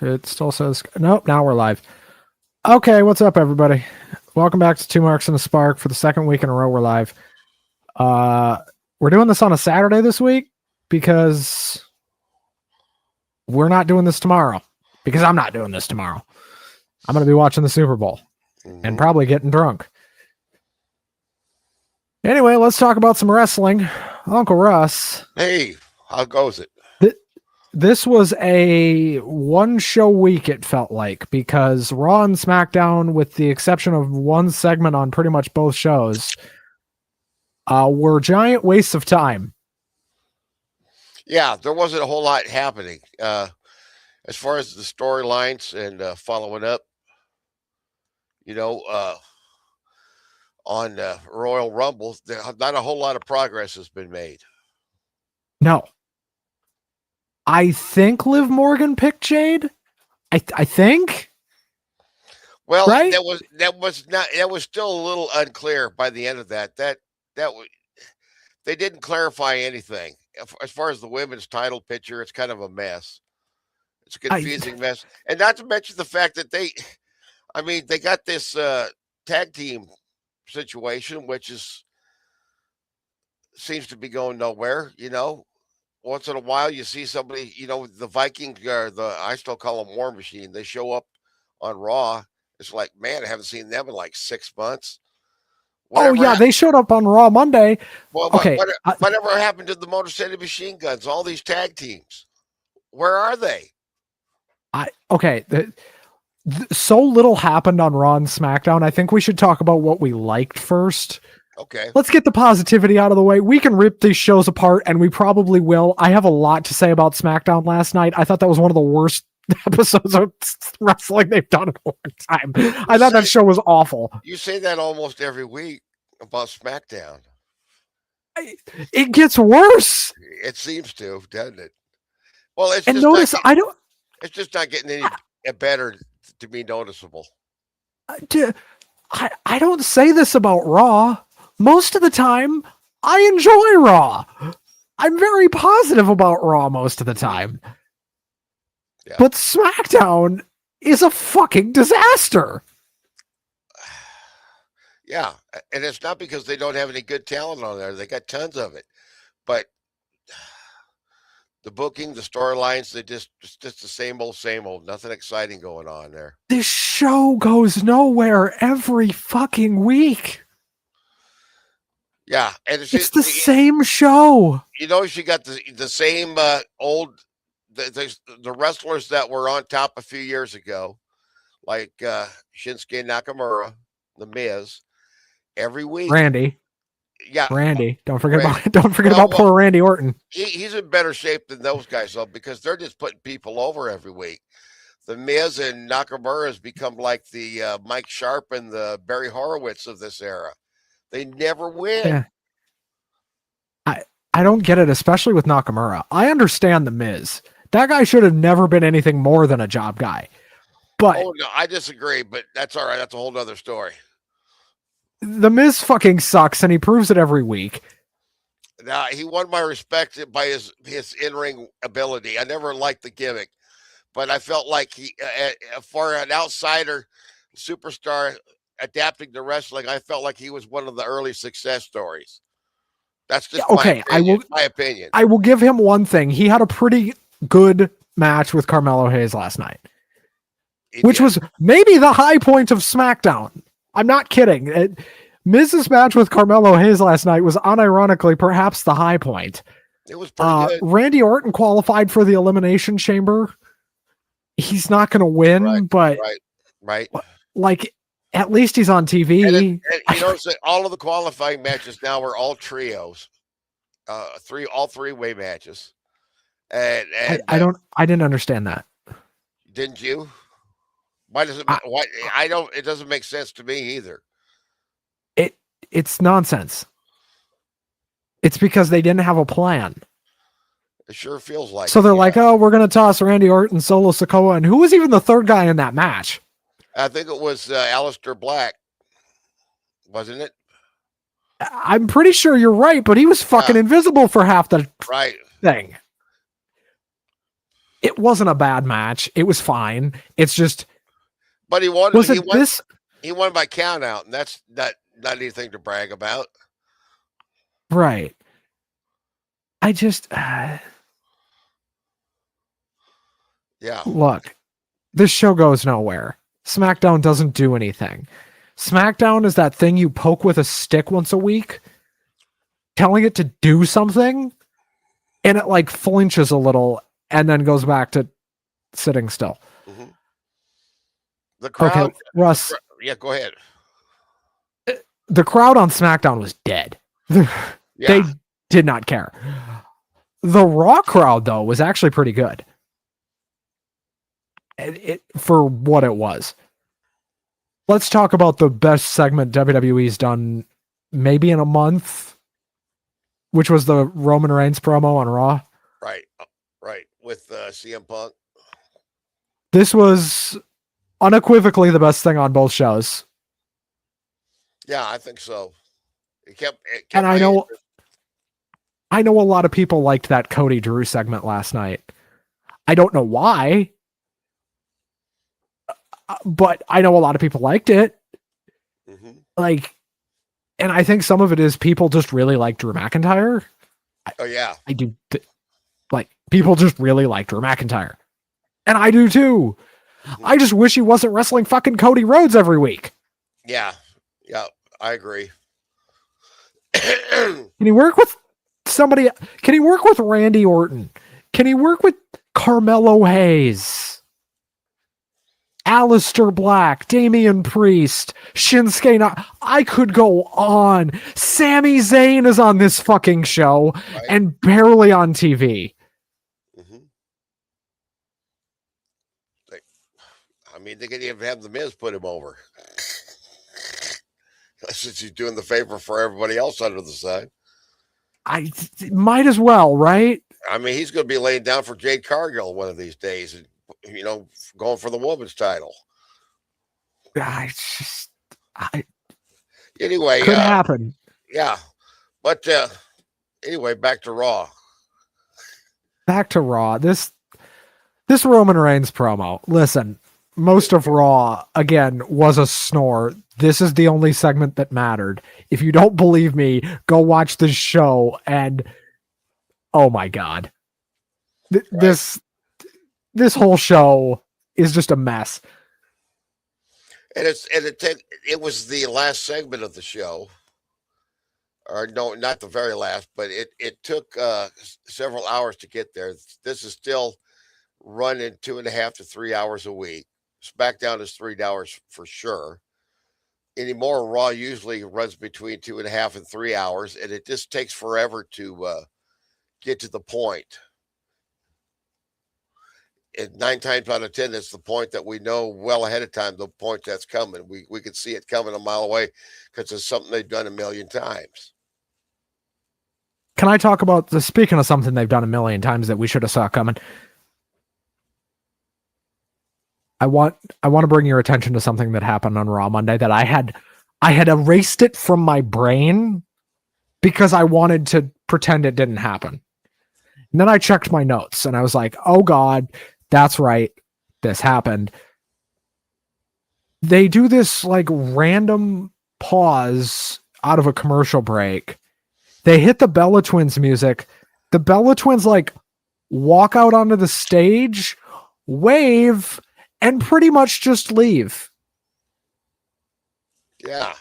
It still says, nope, now we're live. Okay, what's up, everybody? Welcome back to Two Marks and a Spark. For the second week in a row, we're live. We're doing this on a Saturday this week because we're not doing this tomorrow. Because I'm not doing this tomorrow. I'm going to be watching the Super Bowl and probably getting drunk. Anyway, let's talk about some wrestling. Uncle Russ. Hey, how goes it? This was a one-show week, it felt like, because Raw and SmackDown, with the exception of one segment on pretty much both shows, were giant wastes of time. Yeah, there wasn't a whole lot happening. As far as the storylines and following up, on Royal Rumble, not a whole lot of progress has been made. No. I think Liv Morgan picked Jade. I think. Well, right? that was still a little unclear by the end of that. They didn't clarify anything. As far as the women's title picture, it's kind of a mess. It's a confusing mess. And not to mention the fact that they got this tag team situation, which seems to be going nowhere, Once in a while, you see somebody, the Viking, or I still call them War Machine. They show up on Raw. It's like, man, I haven't seen them in like 6 months. They showed up on Raw Monday. Well, okay. Whatever happened to the Motor City Machine Guns? All these tag teams, where are they? So little happened on Raw and SmackDown. I think we should talk about what we liked first. Okay. Let's get the positivity out of the way. We can rip these shows apart, and we probably will. I have a lot to say about SmackDown last night. I thought that was one of the worst episodes of wrestling they've done in a long time. I thought that show was awful. You say that almost every week about SmackDown. It gets worse. It seems to, doesn't it? Well, it's just not getting any better to be noticeable. I don't say this about Raw. Most of the time, I enjoy Raw. I'm very positive about Raw most of the time. Yeah. But SmackDown is a fucking disaster. Yeah, and it's not because they don't have any good talent on there. They got tons of it. But the booking, the storylines, they just the same old, nothing exciting going on there. This show goes nowhere every fucking week. Yeah, and it's the same show. You got the same old the wrestlers that were on top a few years ago, like Shinsuke Nakamura, The Miz, every week. Randy. Yeah, Randy. Don't forget about poor Randy Orton. He's in better shape than those guys, though, because they're just putting people over every week. The Miz and Nakamura has become like the Mike Sharp and the Barry Horowitz of this era. They never win. Yeah. I don't get it, especially with Nakamura. I understand The Miz. That guy should have never been anything more than a job guy. But no, I disagree, but that's all right. That's a whole other story. The Miz fucking sucks, and he proves it every week. Now, he won my respect by his in-ring ability. I never liked the gimmick, but I felt like he, for an outsider superstar adapting to wrestling, I felt like he was one of the early success stories. That's just my opinion. I will give him one thing. He had a pretty good match with Carmelo Hayes last night, which was maybe the high point of SmackDown. I'm not kidding. Miz's match with Carmelo Hayes last night was unironically perhaps the high point. It was pretty good. Randy Orton qualified for the Elimination Chamber. He's not going to win, but like, at least he's on TV. And you notice that all of the qualifying matches now are all trios, all three-way matches. And I didn't understand that. Didn't you? Why does it? It doesn't make sense to me either. It's nonsense. It's because they didn't have a plan. It sure feels like. So they're like, oh, we're going to toss Randy Orton, Solo Sikoa, and who was even the third guy in that match? I think it was Aleister Black, wasn't it? I'm pretty sure you're right, but he was fucking invisible for half the right thing. It wasn't a bad match. It was fine. It's just, but he won. was it this? He won by count out, and that's not anything to brag about. Right. I just, yeah. Look, this show goes nowhere. SmackDown doesn't do anything. SmackDown is that thing you poke with a stick once a week, telling it to do something, and it like flinches a little and then goes back to sitting still. Mm-hmm. The crowd. Okay, Russ. Yeah, go ahead. The crowd on SmackDown was dead. They did not care. The Raw crowd, though, was actually pretty good. For what it was. Let's talk about the best segment WWE's done maybe in a month, which was the Roman Reigns promo on Raw. Right. With CM Punk. This was unequivocally the best thing on both shows. Yeah, I think so. It kept and I know a lot of people liked that Cody Drew segment last night. I don't know why, but I know a lot of people liked it. Mm-hmm. Like, and I think some of it is people just really like Drew McIntyre. Oh yeah, I do. Like, people just really like Drew McIntyre, and I do too. Mm-hmm. I just wish he wasn't wrestling fucking Cody Rhodes every week. Yeah, I agree. Can he work with somebody? Can he work with Randy Orton? Can he work with Carmelo Hayes? Aleister Black, Damian Priest, Shinsuke. I could go on. Sami Zayn is on this fucking show and barely on TV. Mm-hmm. I mean, they could even have the Miz put him over. Since he's doing the favor for everybody else under the sun. I might as well, right? I mean, he's going to be laying down for Jade Cargill one of these days, and going for the women's title. Anyway, could happen. Yeah, but anyway, back to Raw. This Roman Reigns promo. Listen, most of Raw again was a snore. This is the only segment that mattered. If you don't believe me, go watch this show and oh my god. This whole show is just a mess. And it was the last segment of the show. Or no, not the very last, but it took several hours to get there. This is still running 2.5 to 3 hours a week. SmackDown is 3 hours for sure. Anymore, Raw usually runs between 2.5 and 3 hours, and it just takes forever to get to the point. And 9 times out of 10, it's the point that we know well ahead of time, the point that's coming. We can see it coming a mile away because it's something they've done a million times. Can I talk about speaking of something they've done a million times that we should have saw coming? I want to bring your attention to something that happened on Raw Monday that I had erased it from my brain because I wanted to pretend it didn't happen. And then I checked my notes and I was like, oh God, that's right. This happened. They do this like random pause out of a commercial break. They hit the Bella Twins music. The Bella Twins like walk out onto the stage, wave, and pretty much just leave. Yeah.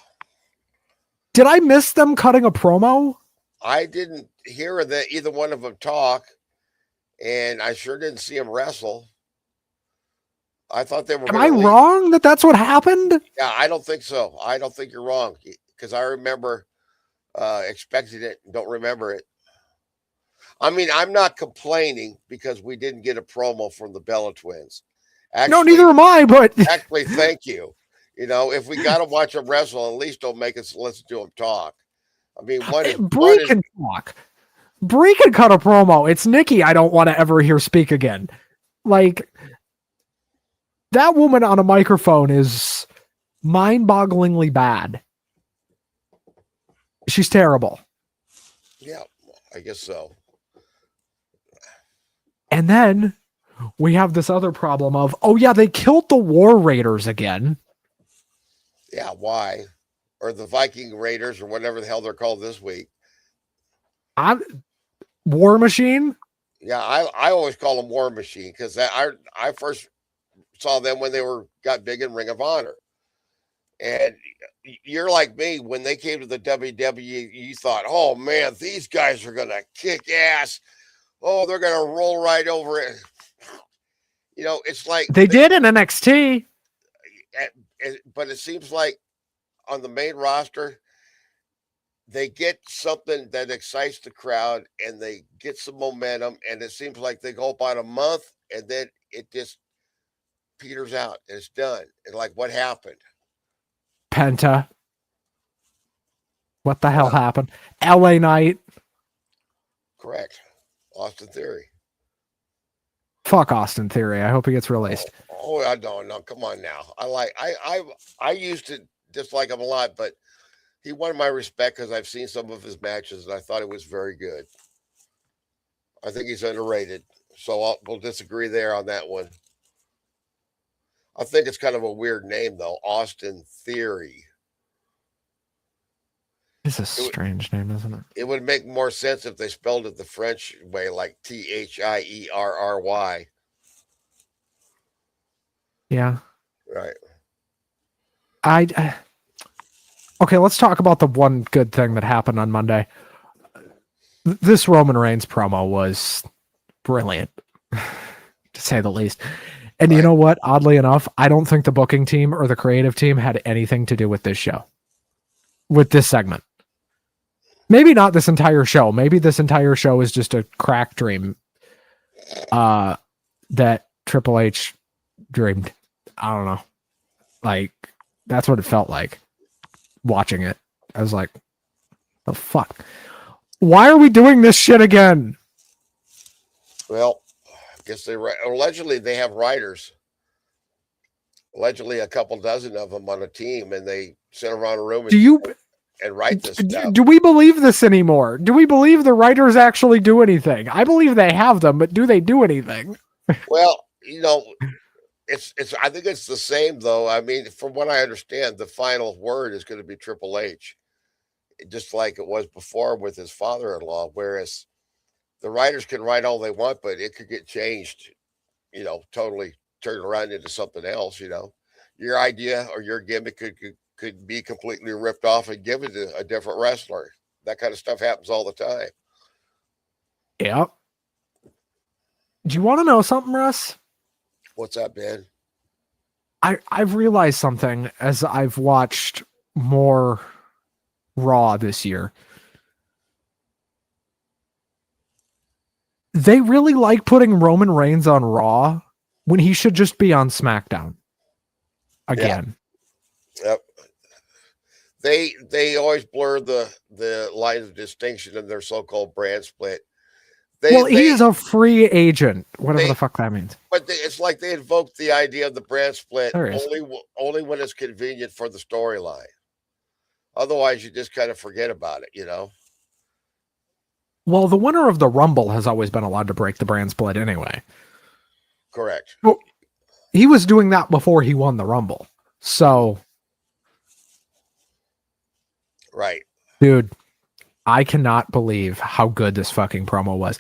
Did I miss them cutting a promo? I didn't hear either one of them talk, and I sure didn't see them wrestle. I thought they were. Am I wrong that that's what happened? Yeah, I don't think so. I don't think you're wrong because I remember expecting it and don't remember it. I mean, I'm not complaining because we didn't get a promo from the Bella Twins. Actually, no, neither am I, but actually, thank you. If we got to watch them wrestle, at least don't make us listen to them talk. I mean, Brie can talk. Brie can cut a promo. It's Nikki I don't want to ever hear speak again. Like, that woman on a microphone is mind-bogglingly bad. She's terrible. Yeah, I guess so. And then we have this other problem of, oh yeah, they killed the War Raiders again. Yeah, why? Or the Viking Raiders or whatever the hell they're called this week. War Machine? Yeah, I always call them War Machine because I first saw them when they got big in Ring of Honor. And you're like me, when they came to the WWE, you thought, oh man, these guys are gonna kick ass. Oh, they're gonna roll right over it. It's like They did in NXT. but it seems like on the main roster, they get something that excites the crowd and they get some momentum, and it seems like they go about a month and then it just peters out and it's done. And like, what happened? Penta. What the hell happened? LA Knight. Correct. Austin Theory. Fuck Austin Theory. I hope he gets released. Oh, I don't know. Come on now. I used to dislike him a lot, but he won my respect because I've seen some of his matches and I thought it was very good. I think he's underrated. So we'll disagree there on that one. I think it's kind of a weird name, though. Austin Theory. It's a strange name, isn't it? It would make more sense if they spelled it the French way, like Thierry. Yeah. Right. Okay, let's talk about the one good thing that happened on Monday. This Roman Reigns promo was brilliant, to say the least. And you know what? Oddly enough, I don't think the booking team or the creative team had anything to do with this show, with this segment. Maybe not this entire show. Maybe this entire show is just a crack dream that Triple H dreamed. I don't know. Like, that's what it felt like watching it. I was like, the fuck? Why are we doing this shit again? Well, I guess allegedly they have writers. Allegedly a couple dozen of them on a team, and they sit around a room and write this stuff. Do we believe this anymore? Do we believe the writers actually do anything? I believe they have them, but do they do anything? Well, it's I think it's the same though. I mean, from what I understand, the final word is going to be Triple H, just like it was before with his father-in-law. Whereas the writers can write all they want, but it could get changed, totally turned around into something else. Your idea or your gimmick could be completely ripped off and given to a different wrestler. That kind of stuff happens all the time. Yeah. Do you want to know something, Russ? What's up, Ben? I've realized something as I've watched more Raw this year. They really like putting Roman Reigns on Raw when he should just be on SmackDown. Again. Yep. They always blur the line of distinction in their so-called brand split. He's a free agent, whatever the fuck that means. But it's like they invoked the idea of the brand split only when it's convenient for the storyline. Otherwise, you just kind of forget about it, Well, the winner of the Rumble has always been allowed to break the brand split anyway. Correct. Well, he was doing that before he won the Rumble. So. Right. Dude, I cannot believe how good this fucking promo was.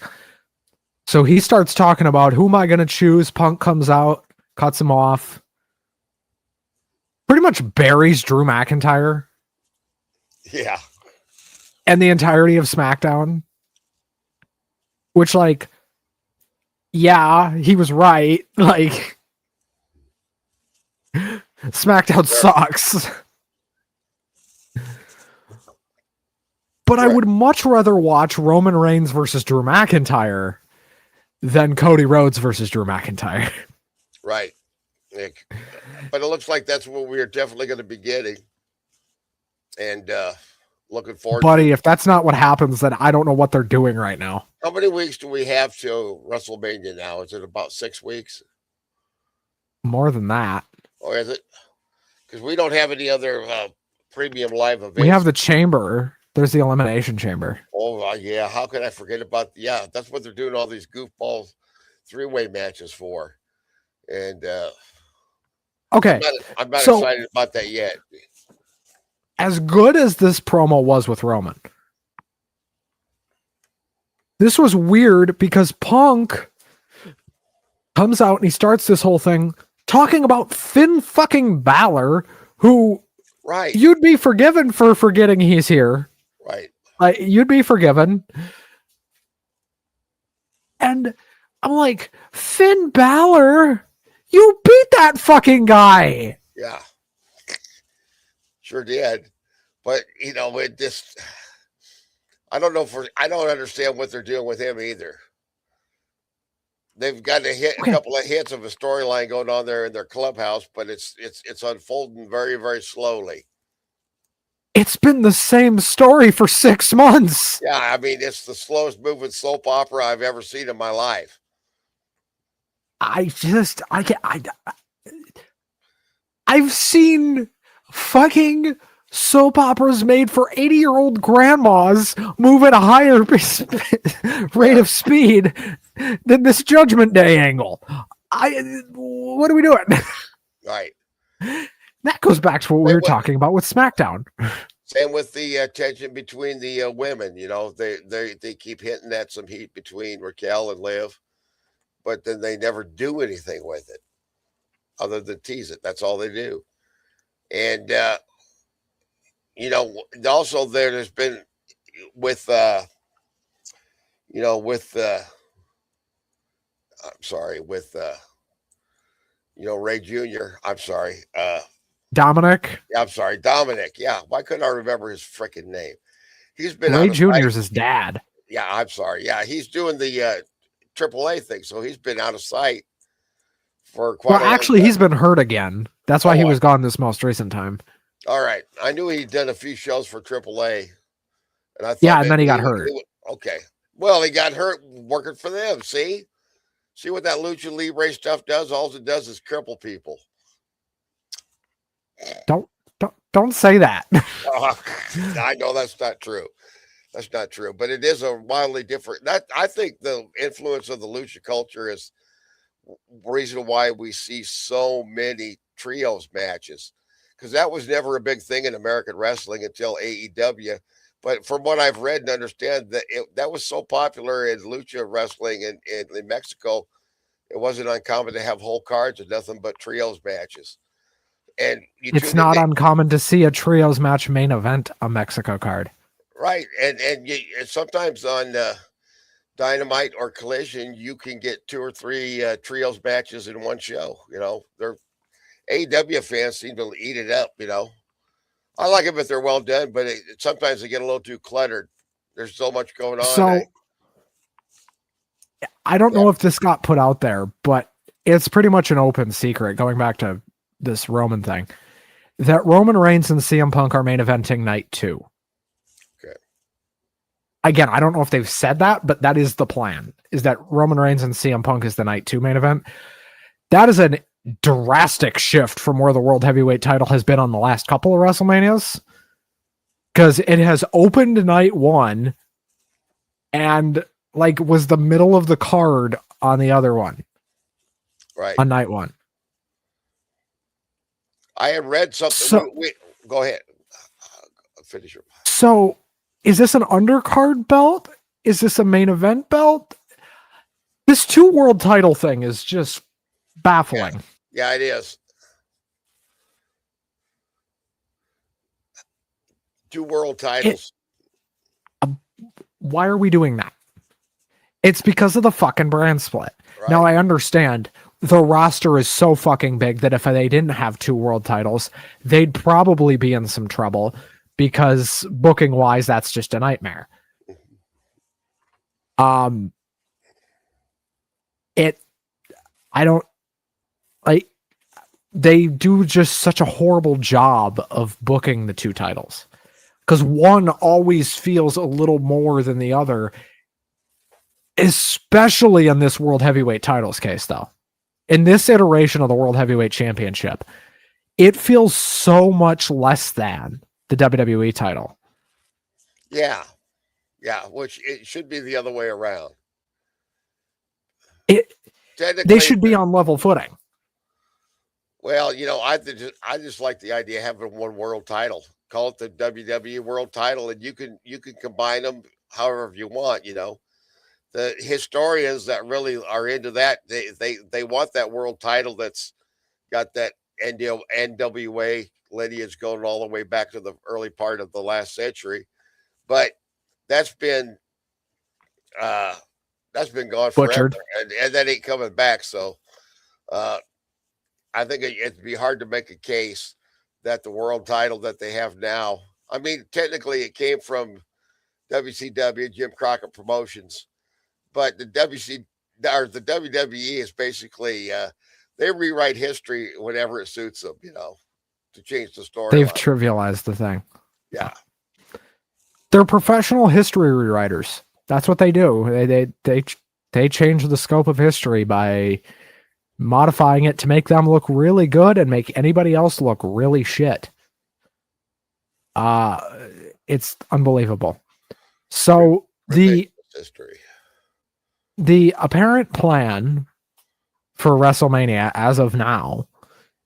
So he starts talking about, who am I going to choose? Punk comes out, cuts him off. Pretty much buries Drew McIntyre. Yeah. And the entirety of SmackDown. Which, like, yeah, he was right. Like, SmackDown sucks. But I would much rather watch Roman Reigns versus Drew McIntyre than Cody Rhodes versus Drew McIntyre. Right. Nick. But it looks like that's what we're definitely going to be getting. And looking forward Buddy, if that's not what happens, then I don't know what they're doing right now. How many weeks do we have to WrestleMania now? Is it about 6 weeks? More than that. Or is it? Because we don't have any other premium live events. We have the Chamber. There's the Elimination Chamber. Oh, yeah. How could I forget about... Yeah, that's what they're doing, all these goofballs. three-way matches for. And Okay. I'm not So, excited about that yet. as good as this promo was with Roman, this was weird because Punk comes out and he starts this whole thing talking about Finn fucking Balor, who Right. you'd be forgiven for forgetting he's here. Right. You'd be forgiven. And I'm like, Finn Balor, you beat that fucking guy. Yeah. Sure did. But, it just, I don't understand what they're doing with him either. They've got a couple of hits of a storyline going on there in their clubhouse, but it's unfolding very, very slowly. It's been the same story for 6 months. Yeah, I mean, it's the slowest moving soap opera I've ever seen in my life. I've seen fucking soap operas made for 80-year-old grandmas move at a higher rate of speed than this Judgment Day angle. What are we doing? Right. That goes back to what we were talking about with SmackDown. Same with the tension between the women. They keep hinting at some heat between Raquel and Liv, but then they never do anything with it other than tease it. That's all they do. And also there's been with Ray Jr. I'm sorry. Dominic. Yeah, I'm sorry, Dominic. Yeah, why couldn't I remember his freaking name? He's been Ray Jr.'s his dad. Yeah, I'm sorry. Yeah, he's doing the AAA thing, so he's been out of sight for quite. Well, actually, he's been hurt again. That's why he was gone this most recent time. All right, I knew he'd done a few shows for AAA, and I thought, yeah, and then he got hurt. Okay, well, he got hurt working for them. See what that Lucha Libre stuff does? All it does is cripple people. Don't say that. I know that's not true. That's not true, but it is a wildly different. I think the influence of the lucha culture is reason why we see so many trios matches, because that was never a big thing in American wrestling until AEW. But from what I've read and understand, that was so popular in lucha wrestling in Mexico, it wasn't uncommon to have whole cards of nothing but trios matches. And it's not uncommon to see a trios match main event a Mexico card. Right. And sometimes on Dynamite or Collision, you can get 2 or 3 trios matches in one show. Their AEW fans seem to eat it up. I like them if they're well done, but sometimes they get a little too cluttered. There's so much going on. So I don't know if this got put out there, but it's pretty much an open secret, going back to this Roman thing, that Roman Reigns and CM Punk are main eventing night 2. Okay. Again, I don't know if they've said that, but that is the plan, is that Roman Reigns and CM Punk is the night 2 main event. That is a drastic shift from where the World Heavyweight title has been on the last couple of WrestleManias, because it has opened night 1 and was the middle of the card on the other one. Right. On night 1. I had read something. So, go ahead. Finish your. So, is this an undercard belt? Is this a main event belt? This 2 world title thing is just baffling. Yeah, it is. 2 world titles. Why are we doing that? It's because of the fucking brand split. Right. Now, I understand the roster is so fucking big that if they didn't have 2 world titles, they'd probably be in some trouble, because booking wise, that's just a nightmare. They do just such a horrible job of booking the 2 titles, because one always feels a little more than the other, especially in this World Heavyweight titles case, though. In this iteration of the World Heavyweight Championship, it feels so much less than the WWE title. Yeah. Yeah, which it should be the other way around. They should be on level footing. Well, I just like the idea of having one world title. Call it the WWE World Title, and you can combine them however you want. The historians that really are into that, they want that world title that's got that NWA lineage going all the way back to the early part of the last century. But that's been gone forever, Butchered. and that ain't coming back. So I think it'd be hard to make a case that the world title that they have now. I mean, technically, it came from WCW, Jim Crockett Promotions, but the WWE is basically they rewrite history whenever it suits them, to change the story. They've trivialized the thing. Yeah. They're professional history rewriters. That's what they do. They change the scope of history by modifying it to make them look really good and make anybody else look really shit. It's unbelievable. So the apparent plan for WrestleMania as of now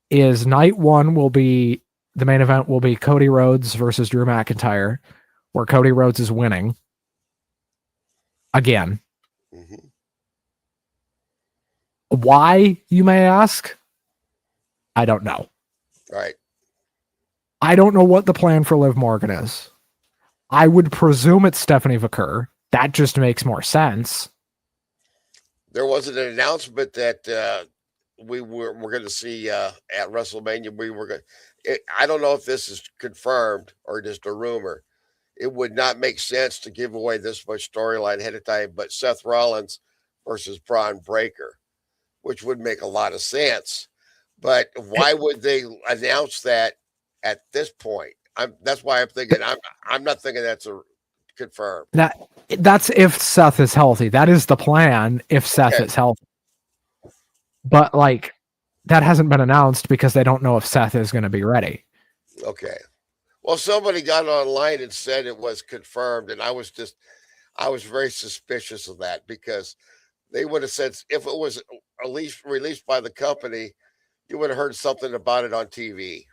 is night one will be the main event will be Cody Rhodes versus Drew McIntyre, where Cody Rhodes is winning again. Mm-hmm. Why, you may ask? I don't know. Right. I don't know what the plan for Liv Morgan is. I would presume it's Stephanie McCurr. That just makes more sense. There wasn't an announcement that we're going to see at WrestleMania. I don't know if this is confirmed or just a rumor. It would not make sense to give away this much storyline ahead of time, but Seth Rollins versus Braun Breaker, which would make a lot of sense. But why would they announce that at this point? That's why I'm thinking I'm not thinking that's a confirmed. That's if Seth is healthy. That is the plan if Seth is healthy. But that hasn't been announced because they don't know if Seth is going to be ready. Okay. Well, somebody got online and said it was confirmed, and I was very suspicious of that because they would have said if it was at least released by the company, you would have heard something about it on TV.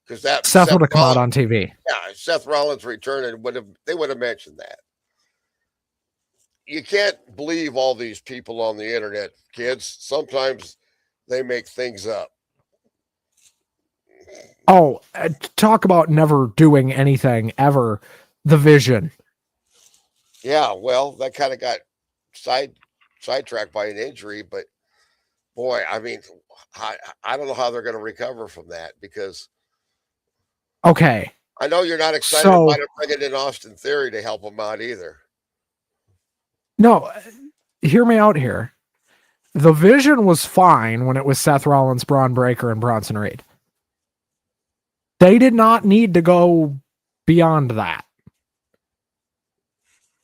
Because that Seth would have come out on TV. Yeah, Seth Rollins returned, and they would have mentioned that. You can't believe all these people on the internet, kids. Sometimes they make things up. Oh, talk about never doing anything ever. The Vision. Yeah, well, that kind of got sidetracked by an injury, but boy, I mean, I don't know how they're going to recover from that because. Okay. I know you're not excited about it bringing in Austin Theory to help him out either. No, hear me out here. The Vision was fine when it was Seth Rollins, Braun Breaker, and Bronson Reed. They did not need to go beyond that.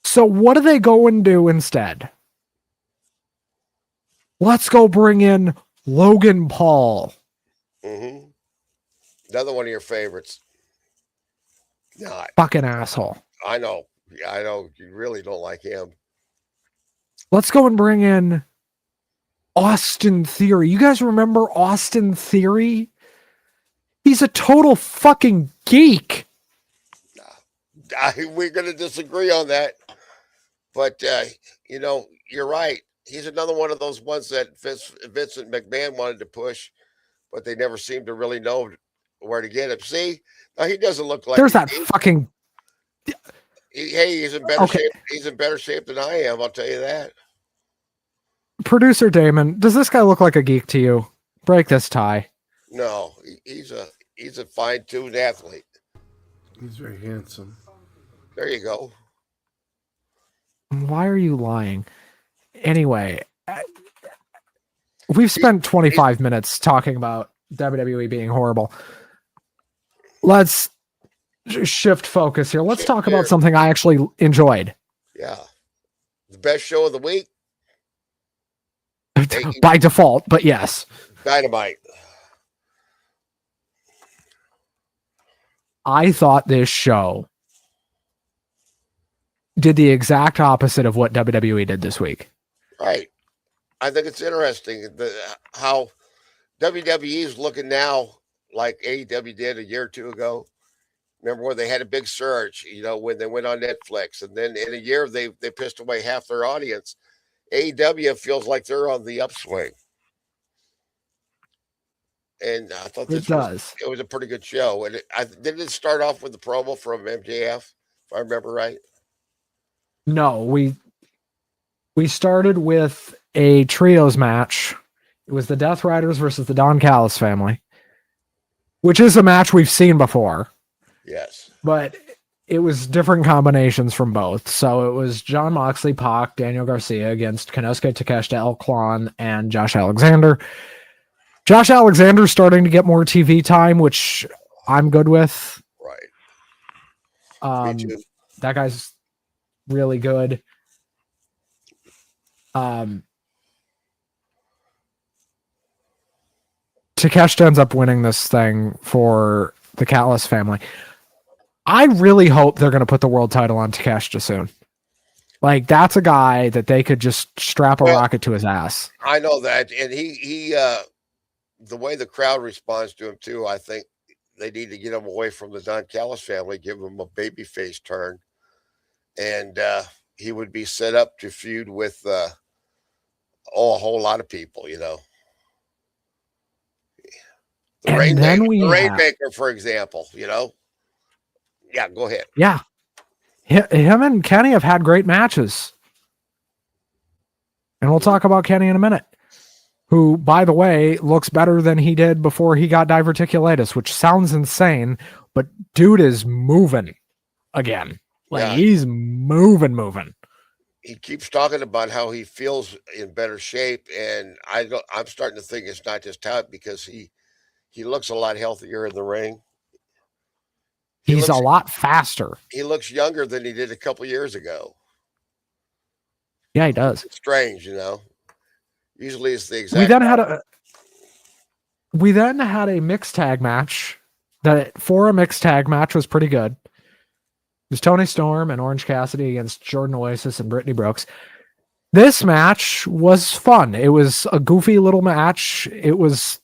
So what do they go and do instead? Let's go bring in Logan Paul. Mm-hmm. Another one of your favorites. Not. Fucking asshole. I know. Yeah, I know. You really don't like him. Let's go and bring in Austin Theory. You guys remember Austin Theory? He's a total fucking geek. We're going to disagree on that. But, you're right. He's another one of those ones that Vincent McMahon wanted to push, but they never seemed to really know where to get him. See? Now, he doesn't look like... There's that fucking... He's in better shape. He's in better shape than I am, I'll tell you that. Producer Damon, does this guy look like a geek to you? Break this tie. No, he's a fine-tuned athlete. He's very handsome. There you go. Why are you lying? Anyway, we've spent 25 minutes talking about WWE being horrible. Let's shift focus here. Let's talk about something I actually enjoyed. Yeah. The best show of the week? By default, but yes. Dynamite. I thought this show did the exact opposite of what WWE did this week. Right. I think it's interesting how WWE is looking now like AEW did a year or two ago. Remember when they had a big surge, when they went on Netflix, and then in a year they pissed away half their audience. AEW feels like they're on the upswing, and I thought It does. it was a pretty good show. And didn't it start off with the promo from MJF, if I remember right? No, we started with a trios match. It was the Death Riders versus the Don Callis family, which is a match we've seen before. Yes. But it was different combinations from both. So it was John Moxley, Pac, Daniel Garcia against Konosuke Takeshita, El Clan, and Josh Alexander. Josh Alexander's starting to get more TV time, which I'm good with. Right. Me too. That guy's really good. Takeshita ends up winning this thing for the Callis family. I really hope they're going to put the world title on Takeshita soon. Like, that's a guy that they could just strap a rocket to his ass. I know that. And he the way the crowd responds to him too, I think they need to get him away from the Don Callis family, give him a babyface turn. And he would be set up to feud with a whole lot of people, The Rainmaker, for example, Yeah, go ahead. Yeah. Him and Kenny have had great matches. And we'll talk about Kenny in a minute, who, by the way, looks better than he did before he got diverticulitis, which sounds insane, but dude is moving again. He's moving. He keeps talking about how he feels in better shape, and I'm starting to think it's not just talent because he looks a lot healthier in the ring. He's a lot faster. He looks younger than he did a couple years ago. Yeah, he does. It's strange, Usually it's the exact. We then had a mixed tag match. That for a mixed tag match was pretty good. It was Tony Storm and Orange Cassidy against Jordan Oasis and Brittany Brooks. This match was fun. It was a goofy little match. It was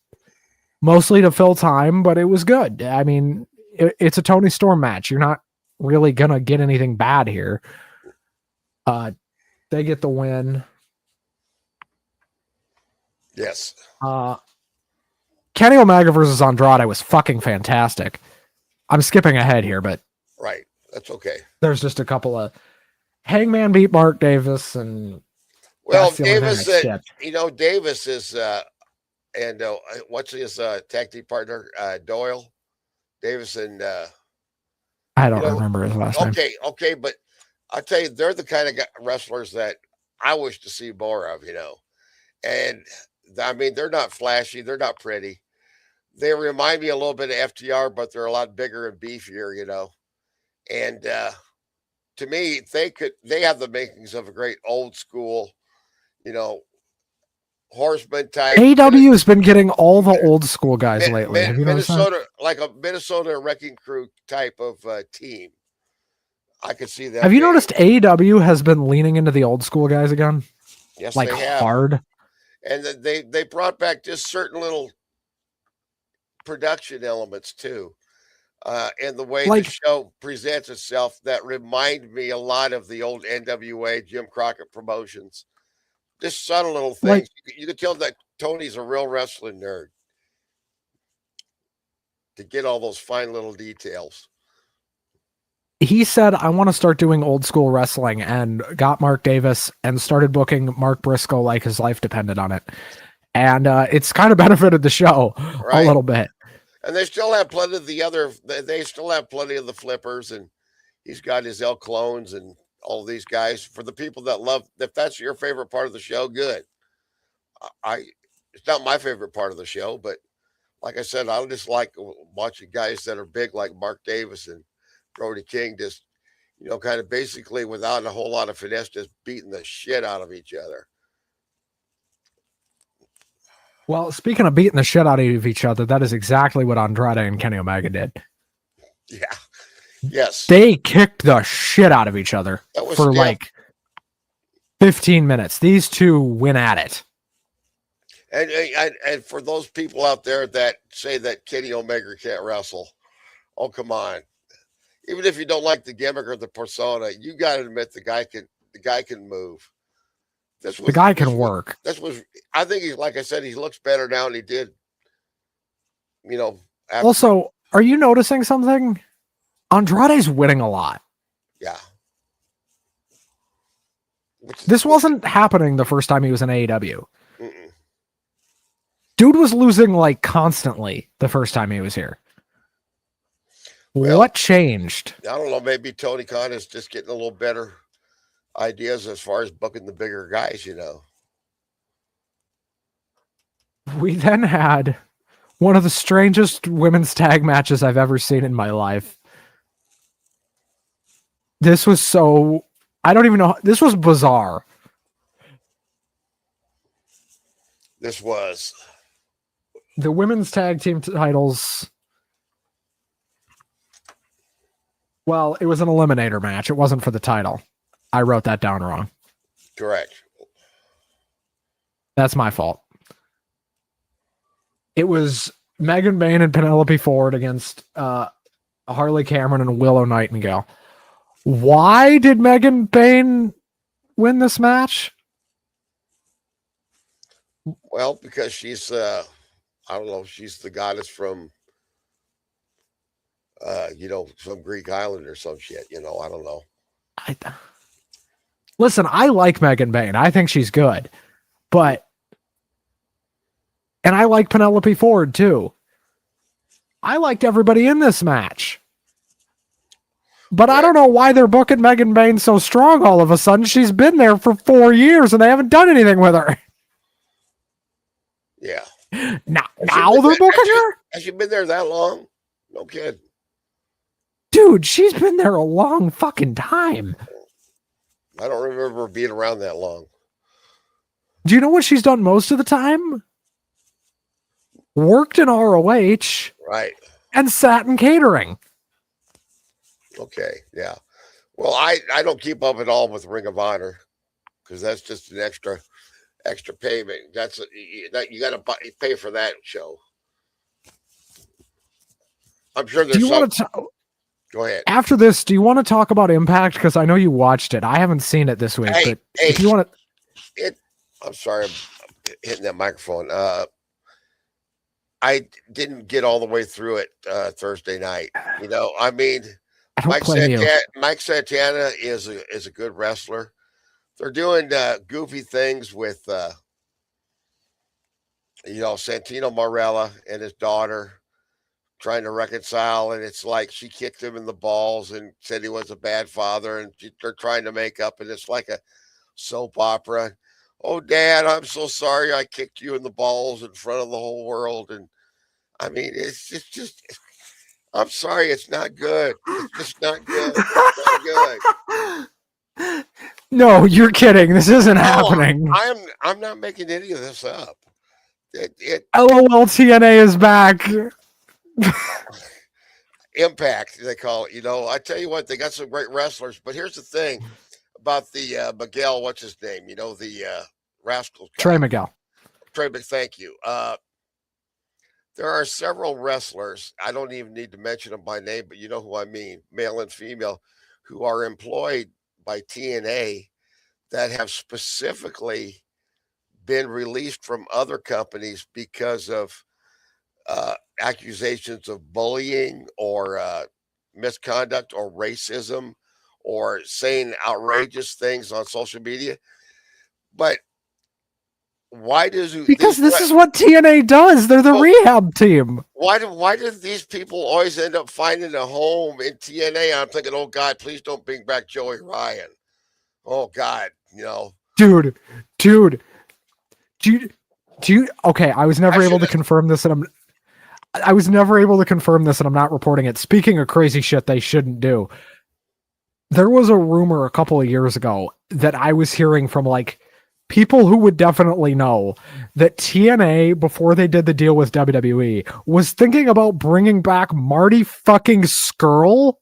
mostly to fill time, but it was good. I mean, it's a Tony Storm match. You're not really going to get anything bad here. They get the win. Yes. Kenny Omega versus Andrade was fucking fantastic. I'm skipping ahead here, but right. That's okay. There's just a couple of Hangman beat Mark Davis, and Davis. Davis is and what's his tag team partner? Doyle. Davis and I don't remember his last name. Okay, but I tell you, they're the kind of wrestlers that I wish to see more of. And I mean, they're not flashy, they're not pretty. They remind me a little bit of FTR, but they're a lot bigger and beefier. And to me, they have the makings of a great old school, horseman type. AEW has been getting all the old school guys lately. Have you Minnesota, like a Minnesota wrecking crew type of team. I could see that. Have you noticed AEW has been leaning into the old school guys again? Yes, they have. Hard. And they brought back just certain little production elements too. And the way the show presents itself, that remind me a lot of the old NWA Jim Crockett promotions. Just subtle little things. You can tell that Tony's a real wrestling nerd to get all those fine little details. He said, I want to start doing old school wrestling, and got Mark Davis and started booking Mark Briscoe like his life depended on it. And it's kind of benefited the show a little bit. And they still have plenty of they still have plenty of the flippers, and he's got his El Clones and all these guys. For the people that love, if that's your favorite part of the show, good. It's not my favorite part of the show, but like I said, I just like watching guys that are big like Mark Davis and Brody King, just, kind of basically without a whole lot of finesse, just beating the shit out of each other. Well, speaking of beating the shit out of each other, that is exactly what Andrade and Kenny Omega did. Yeah. Yes. They kicked the shit out of each other for 15 minutes. These two went at it. And for those people out there that say that Kenny Omega can't wrestle, oh come on. Even if you don't like the gimmick or the persona, you got to admit the guy can move. The guy can work. I think he's, like I said, he looks better now than he did. Also, are you noticing something? Andrade's winning a lot. Yeah. This wasn't happening the first time he was in AEW. Mm-mm. Dude was losing like constantly the first time he was here. Well, what changed? I don't know. Maybe Tony Khan is just getting a little better ideas as far as booking the bigger guys, We then had one of the strangest women's tag matches I've ever seen in my life. This was so... I don't even know. This was bizarre. This was. The women's tag team titles... Well, it was an eliminator match. It wasn't for the title. I wrote that down wrong. Correct. That's my fault. It was Megan Bayne and Penelope Ford against Harley Cameron and Willow Nightingale. Why did Megan Bayne win this match? Well, because she's, I don't know, she's the goddess from, some Greek island or some shit, I don't know. Listen, I like Megan Bayne. I think she's good. And I like Penelope Ford, too. I liked everybody in this match. But I don't know why they're booking Megan Bayne so strong all of a sudden. She's been there for 4 years and they haven't done anything with her. Yeah. Now they're booking her? Has she been there that long? No kidding. Dude, she's been there a long fucking time. I don't remember her being around that long. Do you know what she's done most of the time? Worked in ROH. Right. And sat in catering. Okay, yeah. Well, I don't keep up at all with Ring of Honor because that's just an extra payment. That you got to pay for that show. I'm sure there's. Go ahead. After this, do you want to talk about Impact? Because I know you watched it. I haven't seen it this week, but if you want to, I'm sorry, I'm hitting that microphone. I didn't get all the way through it Thursday night. Mike Santana is a good wrestler. They're doing goofy things with Santino Marella and his daughter trying to reconcile, and it's like she kicked him in the balls and said he was a bad father, and they're trying to make up, and it's like a soap opera. Oh, Dad, I'm so sorry I kicked you in the balls in front of the whole world. And I mean, it's just I'm sorry, it's not good. It's just not good. It's not good. No, you're kidding. This isn't happening. I'm not making any of this up. LOL TNA is back. Impact, they call it. I tell you what, they got some great wrestlers, but here's the thing about the Miguel, what's his name? The Rascals guy. Trey Miguel. Thank you. There are several wrestlers, I don't even need to mention them by name, but you know who I mean, male and female, who are employed by TNA that have specifically been released from other companies because of accusations of bullying or misconduct or racism or saying outrageous things on social media. But why this is what TNA does. They're the rehab team. Why do these people always end up finding a home in TNA? I'm thinking, oh God, please don't bring back Joey Ryan. Oh God, Dude. Do you okay, I was never able to confirm this, and I'm not reporting it. Speaking of crazy shit they shouldn't do. There was a rumor a couple of years ago that I was hearing from people who would definitely know that TNA, before they did the deal with WWE, was thinking about bringing back Marty fucking Scurll.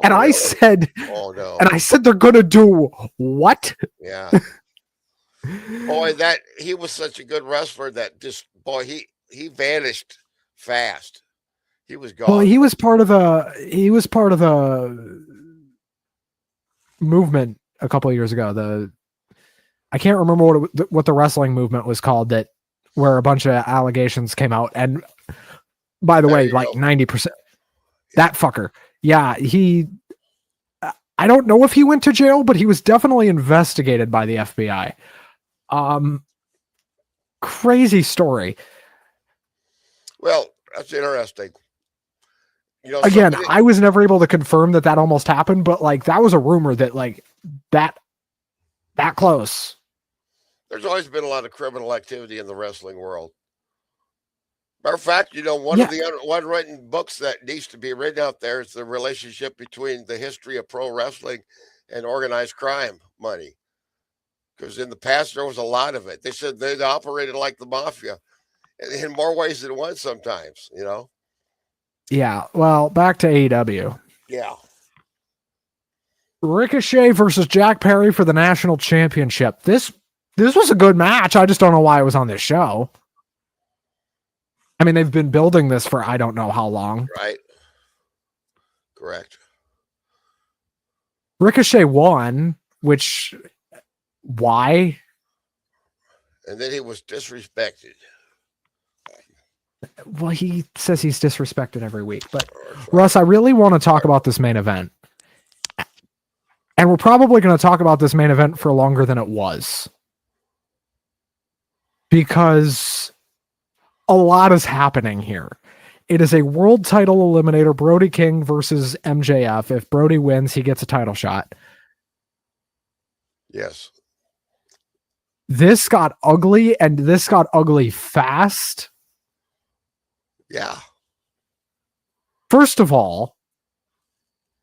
And I said, oh no. And I said, they're going to do what? Yeah. Boy, that he was such a good wrestler that just boy he vanished fast. He was Well, gone. he was part of the movement a couple of years ago. I can't remember what the wrestling movement was called, that where a bunch of allegations came out. And by the There way, you like go. 90%, that fucker. Yeah, I don't know if he went to jail, but he was definitely investigated by the FBI. Crazy story. Well, that's interesting. You know, Again, somebody. I was never able to confirm that almost happened, but like that was a rumor that like that close. There's always been a lot of criminal activity in the wrestling world. Matter of fact, you know, one Yeah, of the unwritten books that needs to be written out there is the relationship between the history of pro wrestling and organized crime money. Because in the past, there was a lot of it. They said they operated like the mafia in more ways than one sometimes, you know? yeah. Well, back to AEW. Yeah. Ricochet versus Jack Perry for the national championship. This was a good match. I just don't know why it was on this show. I mean, they've been building this for I don't know how long. Right. Correct. Ricochet won, which why? And then he was disrespected. Well, he says he's disrespected every week. But Russ, I really want to talk about this main event. And we're probably going to talk about this main event for longer than it was. Because a lot is happening here. It is a world title eliminator, Brody King versus MJF. If Brody wins, he gets a title shot. Yes. This got ugly, and this got ugly fast. Yeah. First of all,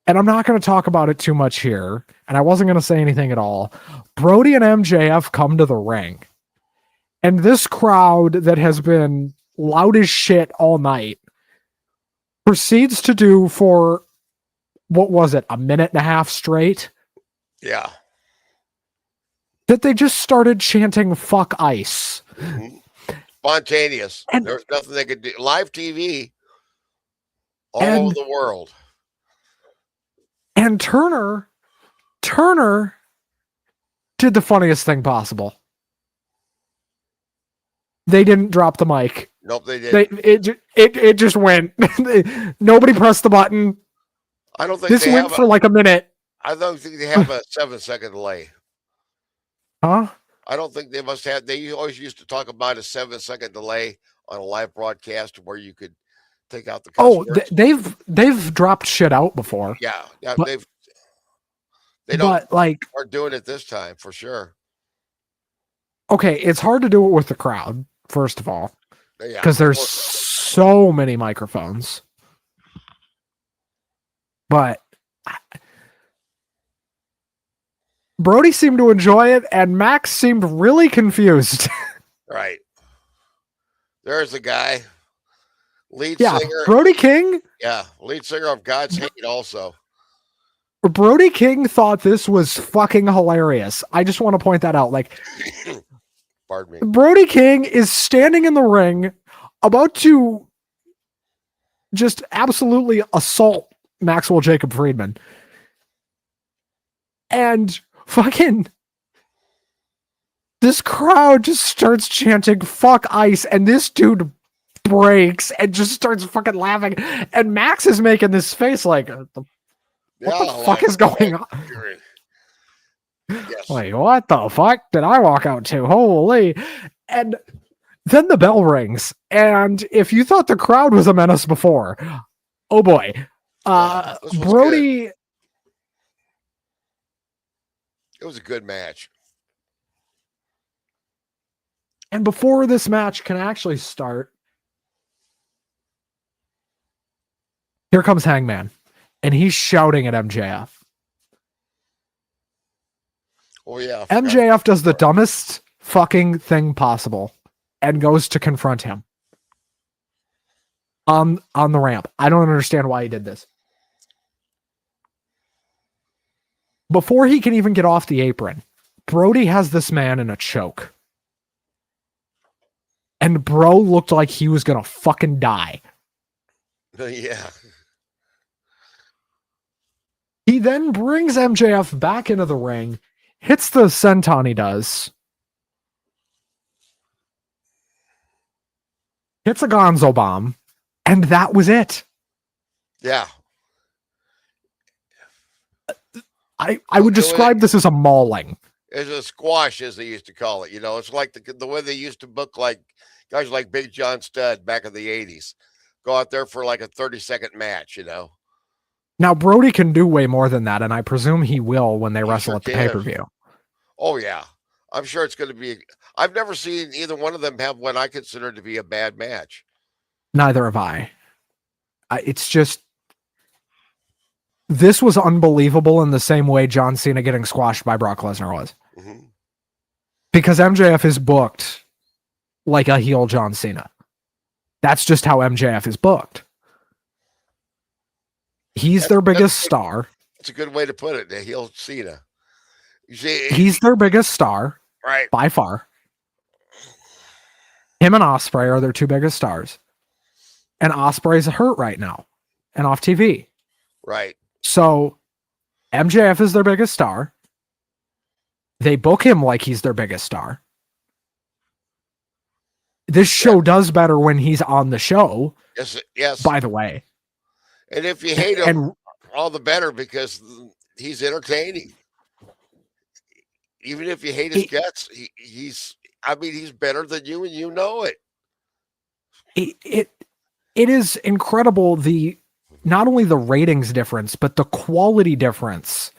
and I'm not going to talk about it too much here, and I wasn't going to say anything at all. Brody and MJF come to the ring, and this crowd that has been loud as shit all night proceeds to do for, what was it, a minute and a half straight? Yeah. That they just started chanting "fuck ice." Mm-hmm. Spontaneous. And, There's nothing they could do. Live TV all and, over the world. And Turner did the funniest thing possible. They didn't drop the mic. Nope, they didn't. It just went. Nobody pressed the button. I don't think this went for like a minute. I don't think they have a 7-second delay. Huh? I don't think they must have. They always used to talk about a 7-second delay on a live broadcast where you could take out the cuss words. They've dropped shit out before. Yeah, but, they don't are doing it this time for sure. Okay, it's hard to do it with the crowd, first of all, because there's so many microphones. But Brody seemed to enjoy it, and Max seemed really confused. Right. There's a guy, lead singer. Brody King? Yeah, lead singer of God's Hate also. Brody King thought this was fucking hilarious. I just want to point that out. Like, pardon me. Brody King is standing in the ring about to just absolutely assault Maxwell Jacob Friedman. And fucking this crowd just starts chanting "fuck ice," and this dude breaks and just starts fucking laughing. And Max is making this face like, what the fuck is going on? Yes. Like, what the fuck did I walk out to? Holy. And then the bell rings. And if you thought the crowd was a menace before, oh boy. Brody. Good. It was a good match. And before this match can actually start, here comes Hangman. And he's shouting at MJF. Oh, yeah. MJF does the dumbest fucking thing possible and goes to confront him on the ramp. I don't understand why he did this. Before he can even get off the apron, Brody has this man in a choke. And bro looked like he was going to fucking die. Yeah. He then brings MJF back into the ring, hits the senton he does, hits a gonzo bomb, and that was it. Yeah. I would describe this as a mauling. It's a squash, as they used to call it. It's like the way they used to book like guys like Big John Studd back in the 80s. Go out there for like a 30-second match, Now, Brody can do way more than that, and I presume he will when they wrestle sure at the can. pay-per-view. Oh, yeah. I'm sure it's going to be. I've never seen either one of them have what I consider to be a bad match. Neither have I. It's just, this was unbelievable in the same way John Cena getting squashed by Brock Lesnar was. Mm-hmm. Because MJF is booked like a heel John Cena. That's just how MJF is booked. He's their biggest star. It's a good way to put it. The heel Cena. You see, he's their biggest star, right? By far. Him and Ospreay are their two biggest stars. And Ospreay's hurt right now and off TV. Right. So MJF is their biggest star. They book him like he's their biggest star. This show does better when he's on the show. Yes. By the way. And if you hate him, all the better because he's entertaining. Even if you hate his guts, he's better than you and you know it. It is incredible not only the ratings difference, but the quality difference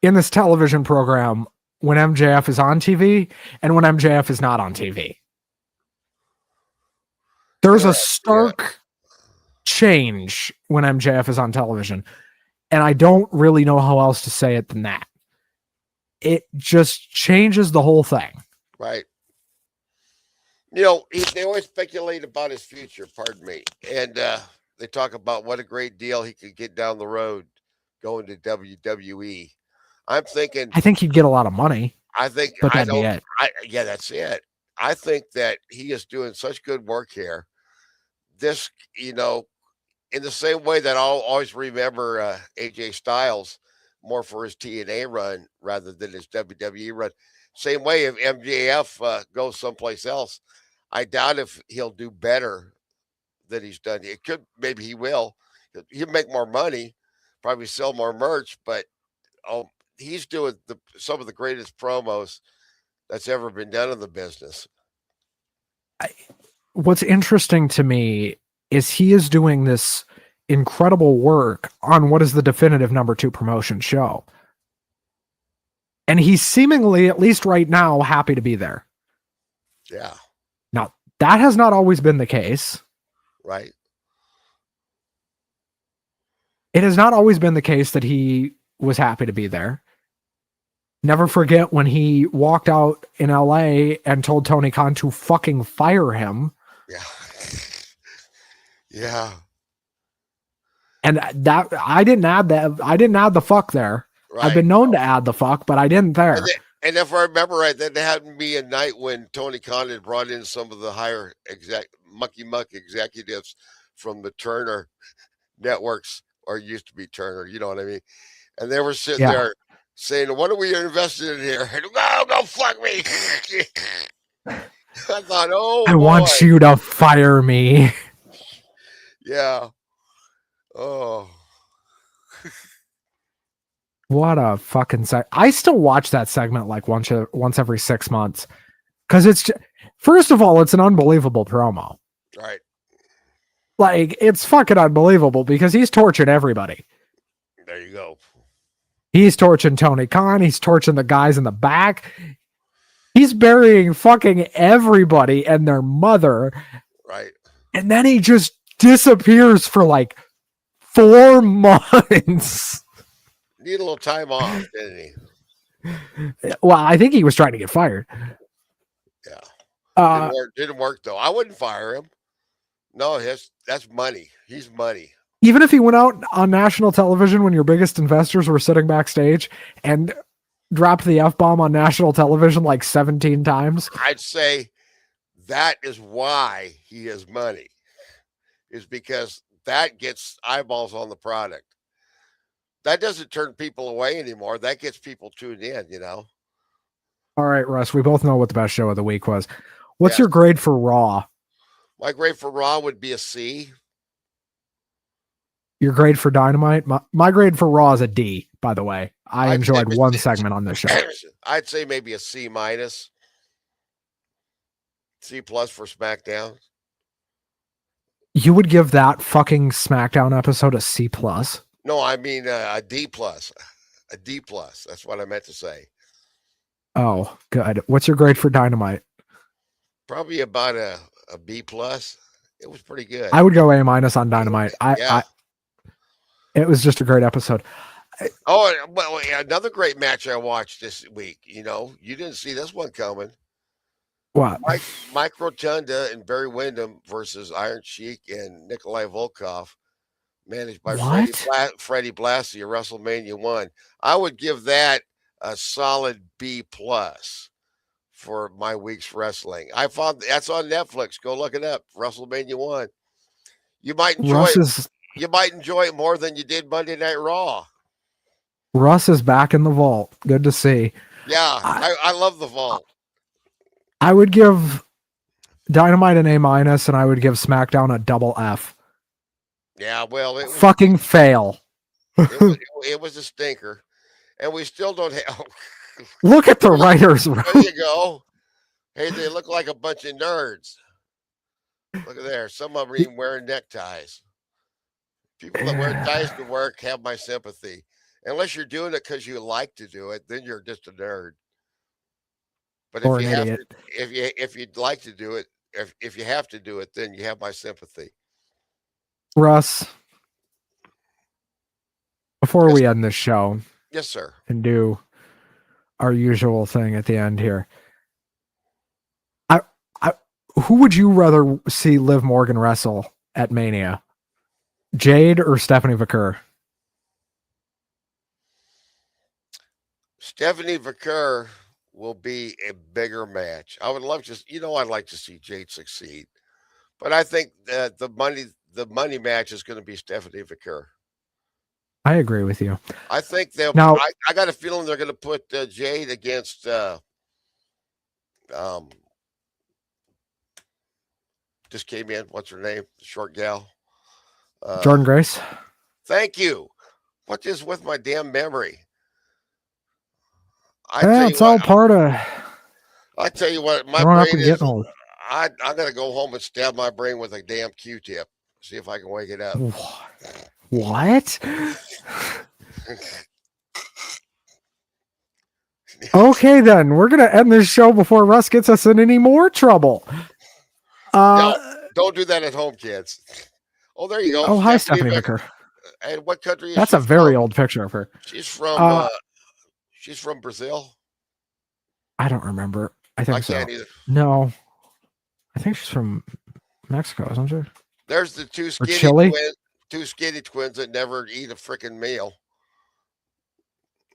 in this television program when MJF is on TV and when MJF is not on TV. There's a stark change when MJF is on television, and I don't really know how else to say it than that. It just changes the whole thing. Right. They always speculate about his future, pardon me. And they talk about what a great deal he could get down the road going to WWE. I'm thinking... I think he'd get a lot of money. I think... But that'd be it. Yeah, that's it. I think that he is doing such good work here. This, in the same way that I'll always remember AJ Styles more for his TNA run rather than his WWE run. Same way if MJF goes someplace else, I doubt if he'll do better than he's done. It could, maybe he will. He'll make more money, probably sell more merch, but he's doing some of the greatest promos that's ever been done in the business. What's interesting to me is he is doing this incredible work on what is the definitive number 2 promotion show. And he's seemingly, at least right now, happy to be there. Yeah. Now, that has not always been the case. Right. It has not always been the case that he was happy to be there. Never forget when he walked out in LA and told Tony Khan to fucking fire him. Yeah. Yeah. And that I didn't add the fuck there. Right. I've been known to add the fuck, but I didn't there. And if I remember right, that happened to be a night when Tony Khan had brought in some of the higher mucky muck executives from the Turner networks, or used to be Turner, you know what I mean? And they were sitting there saying, "What are we invested in here?" And, go fuck me. I thought, I want you to fire me. Yeah. Oh. What a fucking I still watch that segment like once every 6 months. Because it's first of all, it's an unbelievable promo. Right. Like, it's fucking unbelievable because he's torching everybody. There you go. He's torching Tony Khan. He's torching the guys in the back. He's burying fucking everybody and their mother. Right. And then he just disappears for like 4 months. Need a little time off, didn't he? Well, I think he was trying to get fired. Yeah. Didn't work though. I wouldn't fire him. No, that's money. He's money. Even if he went out on national television when your biggest investors were sitting backstage and dropped the F-bomb on national television like 17 times. I'd say that is why he has money, is because that gets eyeballs on the product. That doesn't turn people away anymore. That gets people tuned in, you know? All right, Russ, we both know what the best show of the week was. What's Yes. your grade for Raw? My grade for Raw would be a C. Your grade for Dynamite? My grade for Raw is a D, by the way. I I'd enjoyed say- one segment on this show. I'd say maybe a C minus. C plus for SmackDown. You would give that fucking SmackDown episode a C plus? No, I mean a D plus. A D plus. That's what I meant to say. Oh, good. What's your grade for Dynamite? Probably about a B plus. It was pretty good. I would go A minus on Dynamite. Yeah. It was just a great episode. Oh, well, another great match I watched this week. You know, you didn't see this one coming. What? Mike Rotunda and Barry Windham versus Iron Sheik and Nikolai Volkov, managed by Freddie Blassie at WrestleMania 1. I would give that a solid B plus for my week's wrestling. I found that's on Netflix. Go look it up. WrestleMania 1. You might enjoy it. You might enjoy it more than you did Monday Night Raw. Russ is back in the vault. Good to see. Yeah, I love the vault. I would give Dynamite an A minus, and I would give SmackDown a double F. Yeah, well, it fucking fail. It was a stinker, and we still don't have. Look at the writers. There you go. Hey, they look like a bunch of nerds. Look at there. Some of them are even wearing neckties. People that wear ties to work have my sympathy. Unless you're doing it because you like to do it, then you're just a nerd. But or an idiot. If you'd like to do it, if you have to do it, then you have my sympathy. Russ, before we end this show, yes, sir, and do our usual thing at the end here, who would you rather see Liv Morgan wrestle at Mania? Jade or Stephanie Vaquer? Stephanie Vaquer will be a bigger match. I would love to, I'd like to see Jade succeed, but I think that the money match is going to be Stephanie Vaquer. I agree with you. I think they'll. Now, I got a feeling they're going to put Jade against just came in. What's her name? The short gal. Jordan Grace. Thank you. What is with my damn memory? It's all part of. I tell you what, my brain is. I'm gonna go home and stab my brain with a damn Q-tip. See if I can wake it up. What? Okay, then we're gonna end this show before Russ gets us in any more trouble. No, don't do that at home, kids. Oh, there you go. Oh, hi, Stephanie Vaquer. And what country is That's a very old picture of her. She's from Brazil. I don't remember. I think so. Can't either. No, I think she's from Mexico, isn't she? There's the two skinny twins that never eat a freaking meal.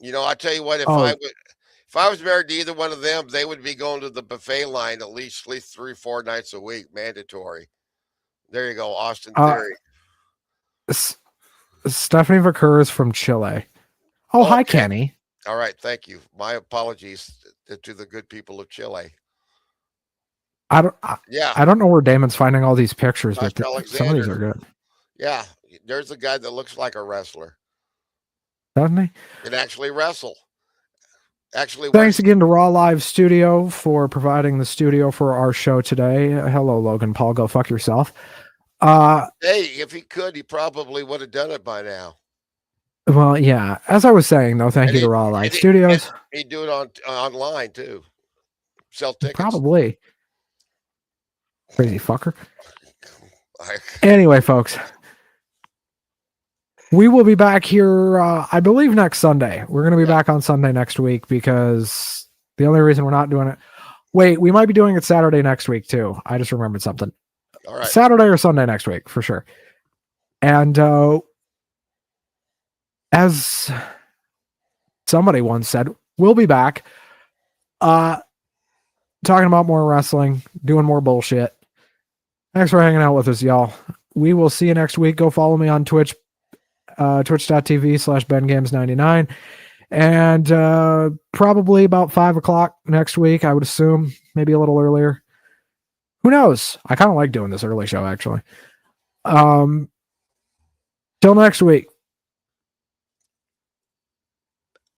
I tell you what, if I was married to either one of them, they would be going to the buffet line at least 3-4 nights a week, mandatory. There you go, Austin Theory. Stephanie Vaquer is from Chile. Oh, okay. Hi, Kenny. All right, thank you. My apologies to the good people of Chile. I don't know where Damon's finding all these pictures, but some of these are good. Yeah, there's a guy that looks like a wrestler. Doesn't he? Can actually wrestle. Thanks again to Raw Live Studio for providing the studio for our show today. Hello, Logan Paul. Go fuck yourself. Hey, if he could, he probably would have done it by now. Well, yeah. As I was saying, though, thank you to Raw Live Studios. He'd do it online too. Sell tickets. Probably. Crazy fucker. Anyway, folks, we will be back here, I believe, next Sunday. We're going to be back on Sunday next week because the only reason we're not doing it. Wait, we might be doing it Saturday next week too. I just remembered something. All right. Saturday or Sunday next week for sure. And as somebody once said, we'll be back. Talking about more wrestling, doing more bullshit. Thanks for hanging out with us, y'all. We will see you next week. Go follow me on Twitch, twitch.tv/BenGames99. And probably about 5 o'clock next week, I would assume. Maybe a little earlier. Who knows? I kind of like doing this early show, actually. Till next week.